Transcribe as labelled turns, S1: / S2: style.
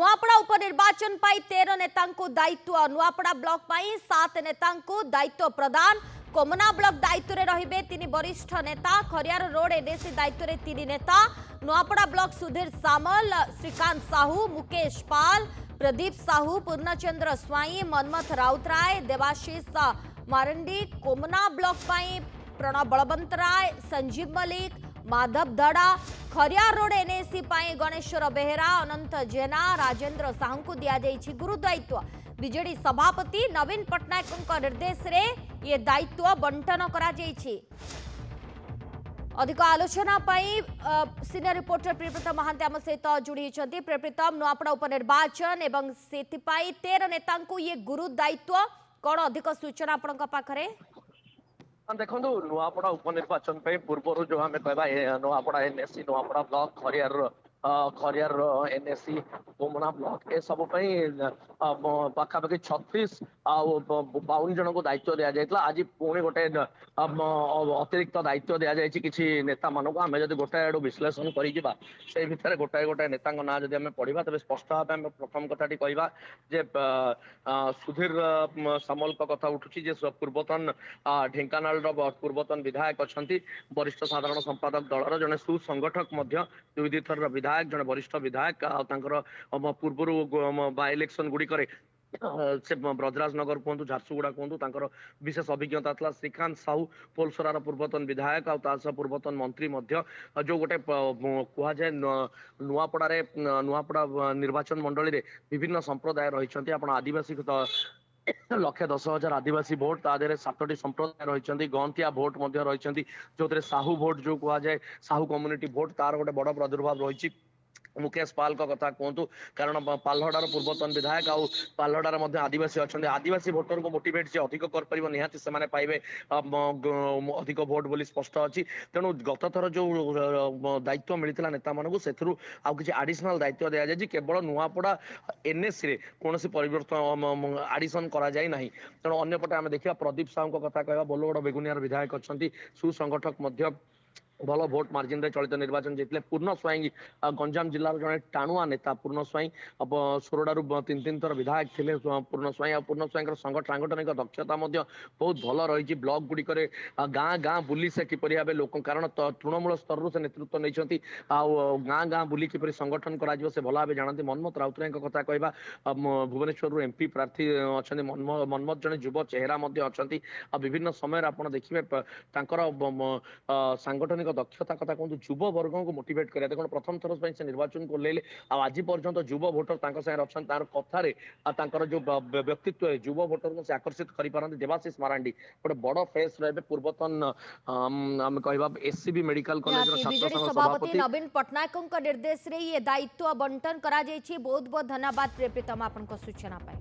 S1: नुआपड़ा उपनिर्वाचन पाई 13 नेता दायित्व नुआपड़ा ब्लॉक पाई 7 नेता दायित्व प्रदान कोमना ब्लॉक दायित्व रे रहिबे 3 वरिष्ठ नेता खरियार रोड एनएसी दायित्व रे 3 नेता नुआपड़ा ब्लॉक सुधीर सामल श्रीकांत साहू मुकेश पाल प्रदीप साहू पूर्णचंद्र स्वाई मनमथ राउतराय देवाशीष मारंडी कोमना ब्लॉक पाई प्रणव बलवंत राय संजीव मलिक माधव धड़ा खरियार रोड एनएसी पाई गणेश्वर बेहेरा अनंत जेना राजेंद्र साहू को दिया जाइछि गुरु दायित्व बीजेडी सभापति नवीन पट्टनायक निर्देश रे ये दायित्व बंटन करा जाइछि। अधिक आलोचना पाई सीनियर रिपोर्टर प्रियप्रीतम महांती आम सहित जोड़ी होती। प्रियप्रीतम नुआपड़ा उपनिर्वाचन एवं सेथिपाई 13 नेता ये गुरु दायित्व कौन अधिक सूचना आपण पाखरे
S2: देखो नुआपड़ा उपनिर्वाचन पूर्व जो आम कह Nuapada NSC Nuapada block Khariar NSC Komna block ए सब पाखापाखि 36 52 जन को दायित्व दि जाता। आज पुणी गोटे अतिरिक्त दायित्व दि जाए किसी नेता मानक आम जब गोटाए आड़ विश्लेषण कर भितर गोटाए गोटाए नेता ना जब आम पढ़ा तेज स्पष्ट भाव में प्रथम कथाटी कहवा जे सुधीर सामल कथा उठुची जे पूर्वतन ढेंकानाल पूर्वतन विधायक अच्छा वरिष्ठ साधारण संपादक दलर जड़े सुसंगठक दुई थर विधायक जड़े वरिष्ठ विधायक पूर्व बाय इलेक्शन गुड़िक से ब्रजराज नगर कहतु झारसुगुड़ा कहतु विशेष अभिज्ञता था। श्रीकांत साहू पोलसरार पूर्वतन विधायक पूर्वतन मंत्री जो गोटे कहुए नुआपड़ा निर्वाचन मंडली रे विभिन्न संप्रदाय रही आप आदिवासी 1,10,000 आदिवासी भोट तादे 7टी संप्रदाय रही गंतिया भोट रही जो साहू भोट जो कहुए साहू कम्युनिटी भोट तार गोटे बड़ प्रादुर्भाव रही। मुकेश पाल का कथा कहतु कारण पाल्हडार पूर्वतन विधायक आल्हडार आदिवासी अच्छा आदिवासी भोटर को मोटिवेट से अधिक कर निहाती से पाइबे अधिक भोट बोली स्पष्ट अच्छी। तेणु गत थर जो दायित्व मिलता नेता मानक से किसी आडिशनाल दायित्व दि जाए केवल नुआपड़ा एनएससी रे कौन परिवर्तन आडिशन करा जाए नहीं। तेणु अंपटे आम देखा प्रदीप साहू कथा कह बोलगड़ बेगुनियार विधायक अच्छा सुसंगठक भल भोट मार्जिन रे चलित निर्वाचन जीतले। पूर्ण स्वाई गंजाम जिलार जड़े टाणुआ नेता पूर्ण स्वाई सोरडारू 3 थर विधायक थे पूर्ण स्वाई सांगठनिक दक्षता बहुत भल रही। ब्लॉक गुड़िक गाँ गाँ बुली से किपरि भाव लोक कारण तृणमूल स्तर से नेतृत्व नहीं गाँ गाँ बुली किपरि संगठन कर से भल भाव जानते। मनमथ राउतराय कथा कहवा भुवनेश्वर एमपी प्रार्थी अच्छा मनमथ जड़े युव चेहरा अच्छा विभिन्न समय आप देखिए सांगठनिक दक्षता कथा कहूँ युव वर्ग को मोटिवेट करें। देखो प्रथम थर से निर्वाचन को ले आज पर्यंत युव भोटर अच्छा तार कथार जो व्यक्तित्व है युव भोटर को से आकर्षित कर देवाशीष मारांडी गोटे बड़ फेस रहे पूर्वतन आम कह एससीबी मेडिकल कॉलेज
S1: बीजेडी सभापति नवीन पट्टनायक निर्देश रे ये दायित्व बंटन करा बहुत बहुत धन्यवाद प्रियप्रीतम आपन सूचना पाए।